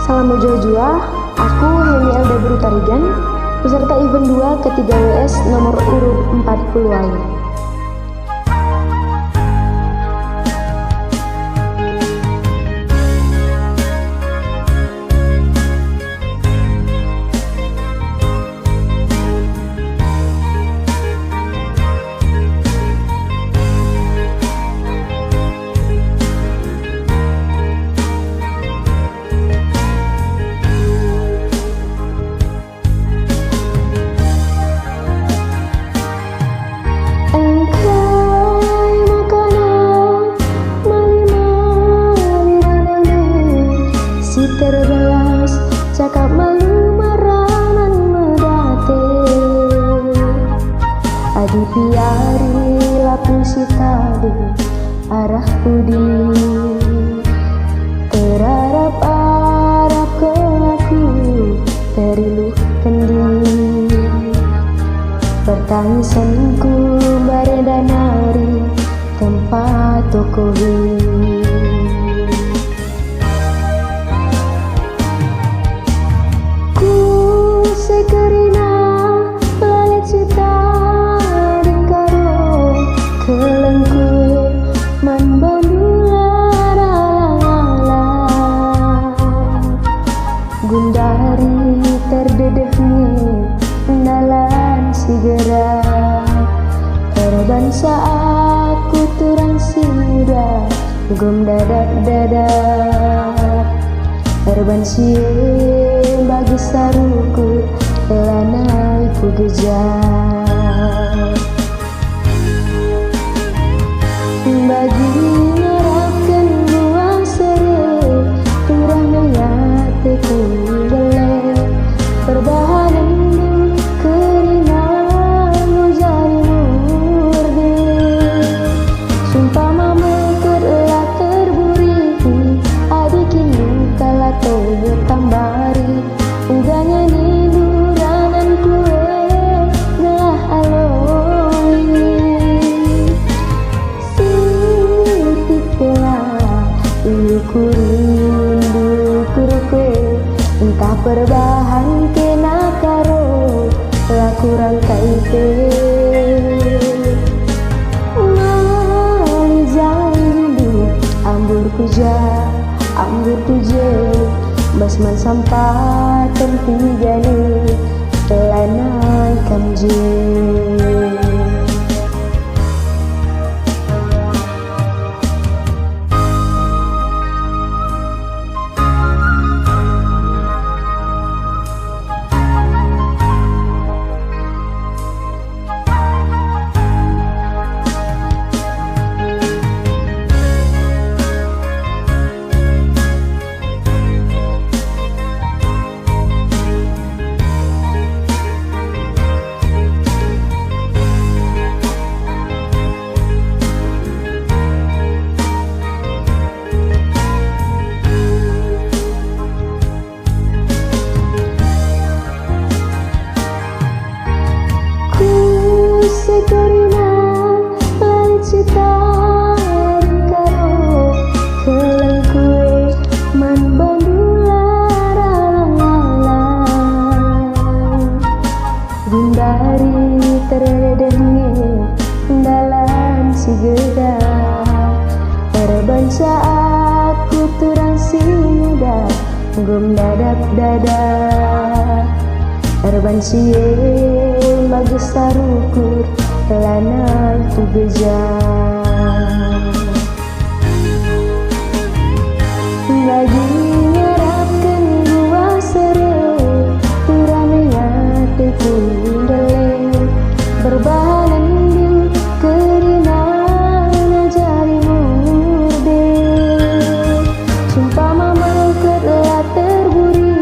Salam jua-jua, aku Hemi Elda Brutarigan, peserta event 2 ketiga WS nomor urut 40 lalu. Terbelas cakap malu maranan medate adi piari lapusi tadu arah pudi terarap-arap ke aku teriluh kendi pertangisanku bareda nari tempat tokohi. Sekerina lalet cita dikaro kelengkui man bandula gundari terdedehnya dalam sigera terban aku turang sida gom dadak terban bagi saruku telanai ku gejar bagi ngarapkan buang sere turang meyate ku gele perbahanan kerina mujari murdi sumpah mama kerla terburi adikin kala tambari uganya ni duranan kue gelah aloi sitik telah rindu kue entah perbahan kena karo lah kurang kaipe ngali janji ambur kuje basman sampah tempi jani telanai kamje. Sekerina lalit cita dikaro kelengkui man bandula gundari terdedehnya dalam sigeda terbansa aku turang sida gom dadak terbansi bagi sarukur telanai tu gejar bagi nyerapkan buah sere turamenya teku dele berbahanan di kerina jari murde sumpah mama kerla terburi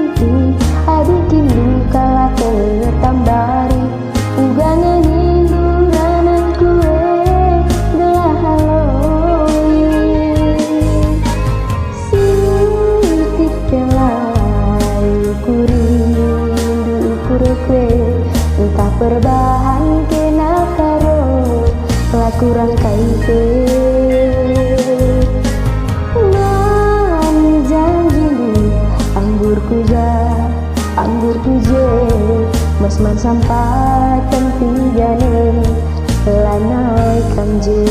adikin kala tertambari uganya ni duranan kue gelah haloi sitik kelai ku rindu kue entah perbahan kena karo lah kurang kaipe nani janji Masman sampai tentigane lanai kamje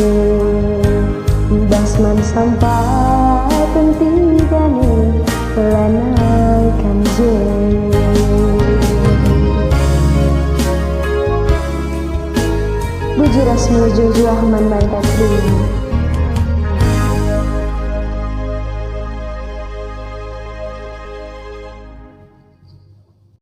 Basman sampai tentigane lanai kamje Buji Rasmi Jojo Ahmad Mantatri